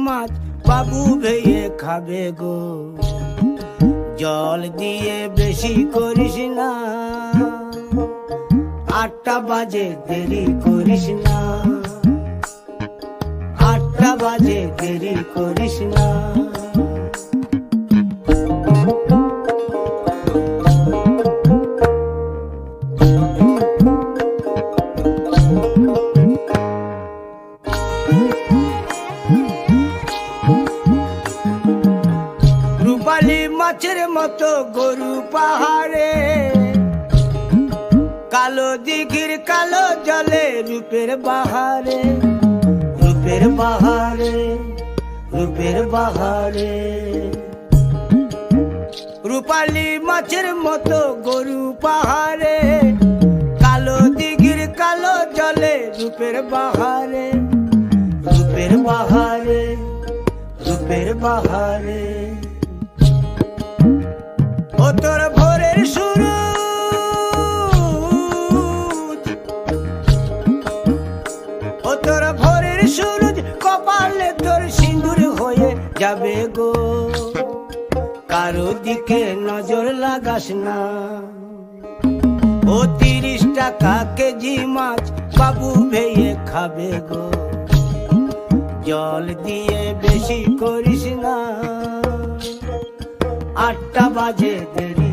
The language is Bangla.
মাছ বাবু ভেয়ে খাবে গো। জল দিয়ে বেশি করিস না, 8টা বাজে দেরি করিস না, 8টা বাজে দেরি করিস না। রূপালী মাছের মতো গরু পাহাড়ে, কালো দিঘির কালো জলে রূপের বাহারে, রূপের বাহারে, রূপের বাহারে। রূপালী মাছের মতো গরু পাহাড়ে, কালো দিঘির কালো জলে রূপের বাহারে, রূপের বাহারে, রূপের বাহারে। ও তোর ভোরের সূরজ, ও তোর ভোরের সূরজ, কপালে তোর সিঁদুর হয়ে যাবে গো। কারো দিকে নজর লাগাস না, ও 30 টাকা কেজি মাছ বাবু ভেয়ে খাবে গো। জল দিয়ে বেশি করিস না, 8টা বাজে দেরি